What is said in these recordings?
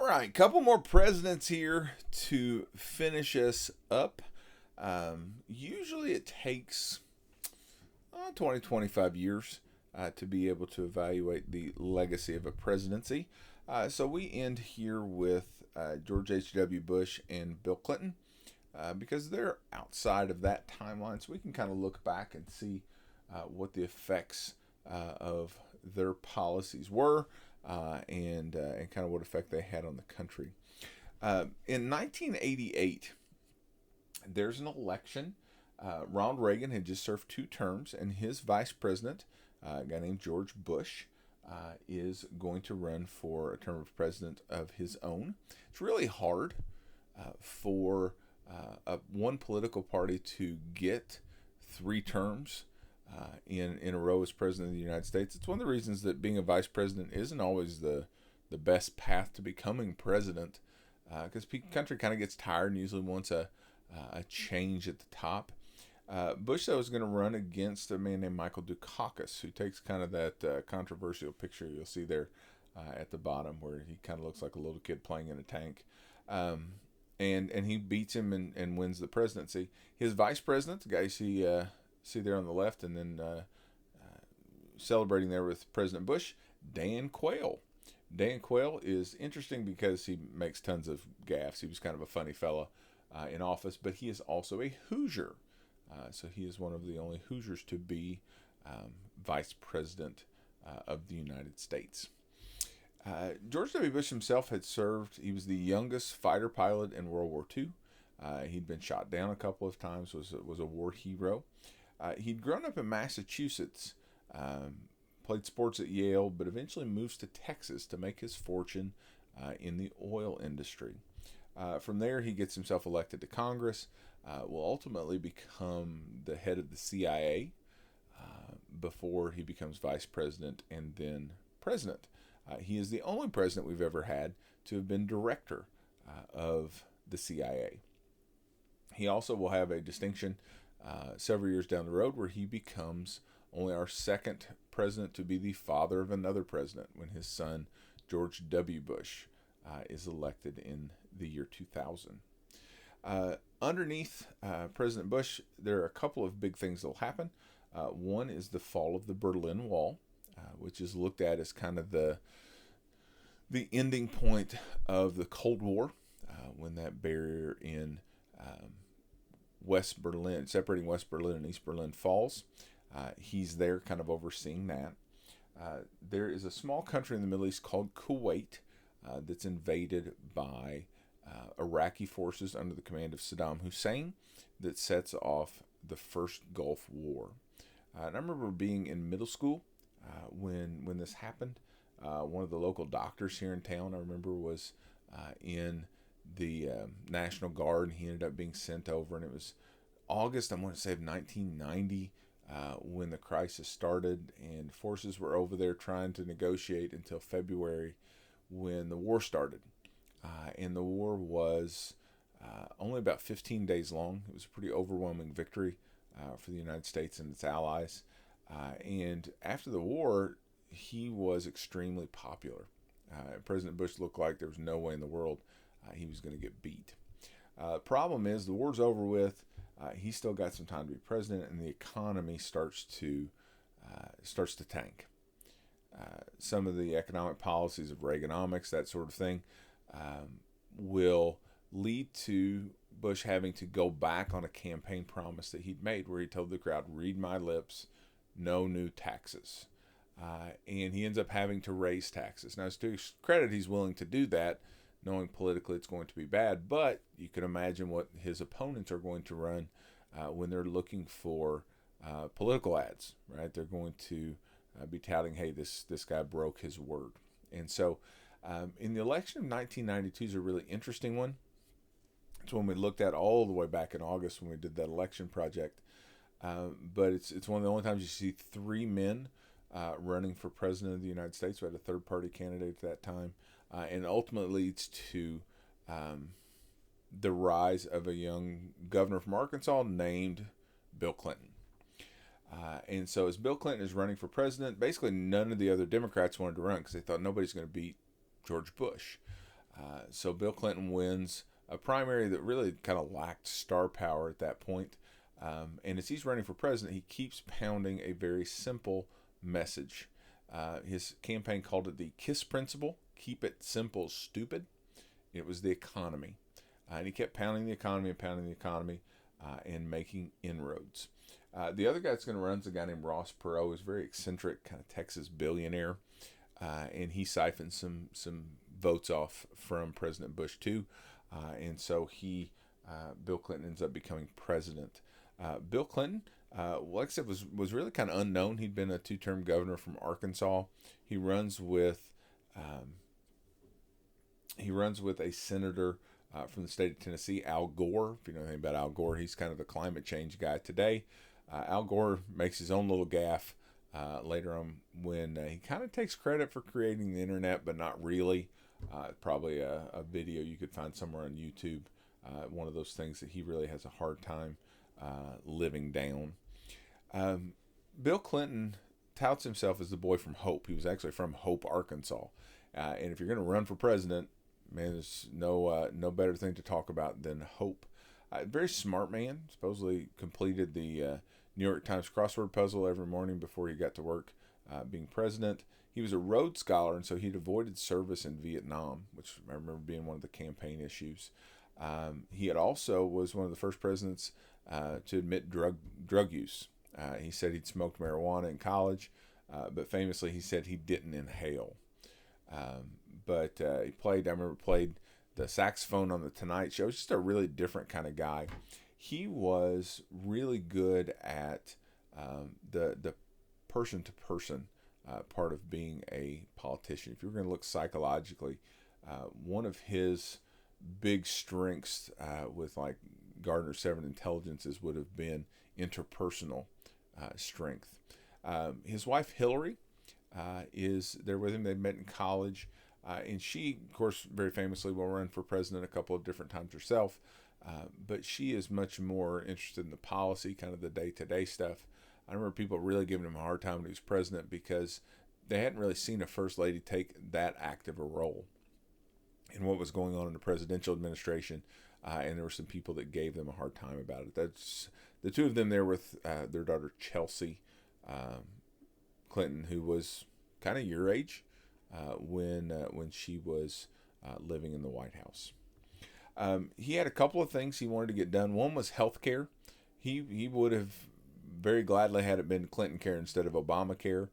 All right, couple more presidents here to finish us up. Usually it takes 20, 25 years to be able to evaluate the legacy of a presidency. So we end here with George H.W. Bush and Bill Clinton because they're outside of that timeline. So we can kind of look back and see what the effects of their policies were and kind of what effect they had on the country. In 1988, there's an election. Ronald Reagan had just served 2 terms, and his vice president, a guy named George Bush, is going to run for a term of president of his own. It's really hard for one political party to get 3 terms in a row as president of the United States. It's one of the reasons that being a vice president isn't always the best path to becoming president, because the country kind of gets tired and usually wants a change at the top. Bush, though, is going to run against a man named Michael Dukakis, who takes kind of that controversial picture you'll see there at the bottom, where he kind of looks like a little kid playing in a tank. And he beats him and wins the presidency. His vice president, the guy you see there on the left, and then celebrating there with President Bush, Dan Quayle. Dan Quayle is interesting because he makes tons of gaffes. He was kind of a funny fella in office, but he is also a Hoosier. So he is one of the only Hoosiers to be vice president of the United States. George W. Bush himself had served. He was the youngest fighter pilot in World War II. He'd been shot down a couple of times, was a war hero. He'd grown up in Massachusetts, played sports at Yale, but eventually moves to Texas to make his fortune in the oil industry. From there, he gets himself elected to Congress, will ultimately become the head of the CIA before he becomes vice president and then president. He is the only president we've ever had to have been director of the CIA. He also will have a distinction several years down the road where he becomes only our second president to be the father of another president when his son, George W. Bush, is elected in the year 2000. Underneath President Bush, there are a couple of big things that will happen. One is the fall of the Berlin Wall, which is looked at as kind of the ending point of the Cold War, when that barrier in West Berlin, separating West Berlin and East Berlin, falls. He's there kind of overseeing that. There is a small country in the Middle East called Kuwait that's invaded by Iraqi forces under the command of Saddam Hussein that sets off the first Gulf War. And I remember being in middle school when this happened. One of the local doctors here in town, I remember, was in the National Guard, and he ended up being sent over, and it was August, I want to say, of 1990 when the crisis started, and forces were over there trying to negotiate until February when the war started. And the war was only about 15 days long. It was a pretty overwhelming victory for the United States and its allies. And after the war, he was extremely popular. President Bush looked like there was no way in the world he was going to get beat. Problem is, the war's over with. He's still got some time to be president, and the economy starts to tank. Some of the economic policies of Reaganomics, that sort of thing, will lead to Bush having to go back on a campaign promise that he'd made, where he told the crowd, "Read my lips, no new taxes." And he ends up having to raise taxes. Now, to his credit, he's willing to do that, knowing politically it's going to be bad. But you can imagine what his opponents are going to run when they're looking for political ads, right? They're going to be touting, "Hey, this guy broke his word." And so in the election of 1992 is a really interesting one. It's one we looked at all the way back in August when we did that election project. But it's one of the only times you see 3 men running for president of the United States. We had a third-party candidate at that time. And ultimately leads to the rise of a young governor from Arkansas named Bill Clinton. And so as Bill Clinton is running for president, basically none of the other Democrats wanted to run because they thought nobody's going to beat George Bush. So Bill Clinton wins a primary that really kind of lacked star power at that point. And as he's running for president, he keeps pounding a very simple message. His campaign called it the KISS principle: keep it simple, stupid. It was the economy. And he kept pounding the economy and pounding the economy and making inroads. The other guy that's going to run is a guy named Ross Perot. He's a very eccentric kind of Texas billionaire. And he siphoned some votes off from President Bush too. And so Bill Clinton ends up becoming president. Bill Clinton, like I said, was really kind of unknown. He'd been a 2-term governor from Arkansas. He runs with a senator from the state of Tennessee, Al Gore. If you know anything about Al Gore, he's kind of the climate change guy today. Al Gore makes his own little gaffe later on when he kind of takes credit for creating the internet, but not really. Probably a video you could find somewhere on YouTube. One of those things that he really has a hard time living down. Bill Clinton touts himself as the boy from Hope. He was actually from Hope, Arkansas. And if you're going to run for president, man, there's no better thing to talk about than Hope. Very smart man. Supposedly completed the New York Times crossword puzzle every morning before he got to work being president. He was a Rhodes Scholar, and so he'd avoided service in Vietnam, which I remember being one of the campaign issues. He also was one of the first presidents to admit drug use. He said he'd smoked marijuana in college, but famously he said he didn't inhale. But he played the saxophone on the Tonight Show. He's just a really different kind of guy. He was really good at the person-to-person part of being a politician. If you're going to look psychologically, one of his big strengths with like Gardner 7 intelligences would have been interpersonal strength. His wife Hillary is there with him. They met in college, and she, of course, very famously will run for president a couple of different times herself. But she is much more interested in the policy, kind of the day-to-day stuff. I remember people really giving him a hard time when he was president because they hadn't really seen a first lady take that active a role in what was going on in the presidential administration, and there were some people that gave them a hard time about it. That's the two of them there with their daughter Chelsea Clinton, who was kind of your age when she was living in the White House. He had a couple of things he wanted to get done. One was health care. He would have very gladly had it been Clinton care instead of Obamacare.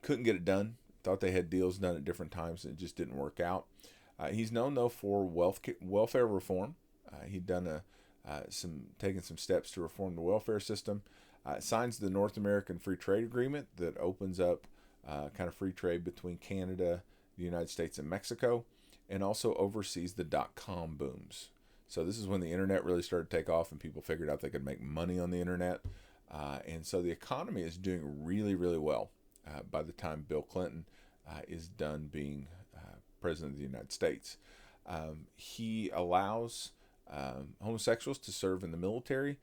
Couldn't get it done. Thought they had deals done at different times and it just didn't work out. He's known though for welfare reform. He'd done taken some steps to reform the welfare system. Signs the North American Free Trade Agreement that opens up kind of free trade between Canada, the United States, and Mexico, and also oversees the dot-com booms. So this is when the internet really started to take off and people figured out they could make money on the internet. And so the economy is doing really, really well by the time Bill Clinton is done being president of the United States. He allows homosexuals to serve in the military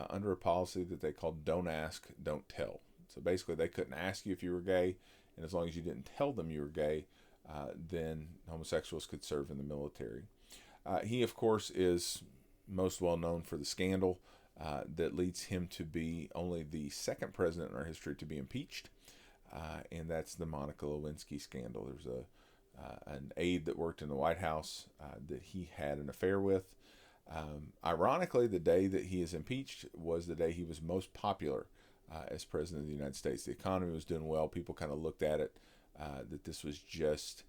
under a policy that they called Don't Ask, Don't Tell. So basically they couldn't ask you if you were gay, and as long as you didn't tell them you were gay, then homosexuals could serve in the military. He, of course, is most well known for the scandal that leads him to be only the second president in our history to be impeached, and that's the Monica Lewinsky scandal. There's an aide that worked in the White House that he had an affair with. Ironically, the day that he is impeached was the day he was most popular as president of the United States. The economy was doing well. People kind of looked at it that this was just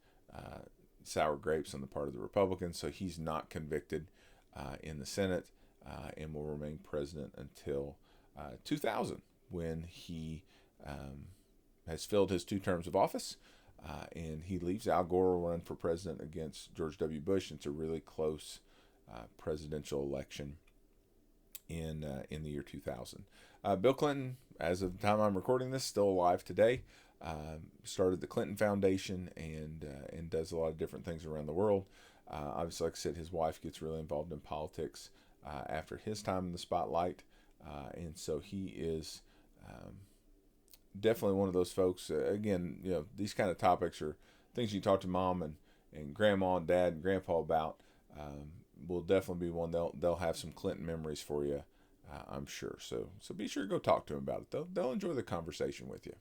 sour grapes on the part of the Republicans. So he's not convicted in the Senate and will remain president until 2000, when he has filled his 2 terms of office. And he leaves. Al Gore will run for president against George W. Bush. It's a really close presidential election in the year 2000. Bill Clinton, as of the time I'm recording this, still alive today. Started the Clinton Foundation and does a lot of different things around the world. Obviously, like I said, his wife gets really involved in politics after his time in the spotlight, and so he is definitely one of those folks. Again, these kind of topics are things you talk to mom and and grandma and dad and grandpa about, will definitely be one they'll have some Clinton memories for you, I'm sure. So be sure to go talk to them about it. They'll enjoy the conversation with you.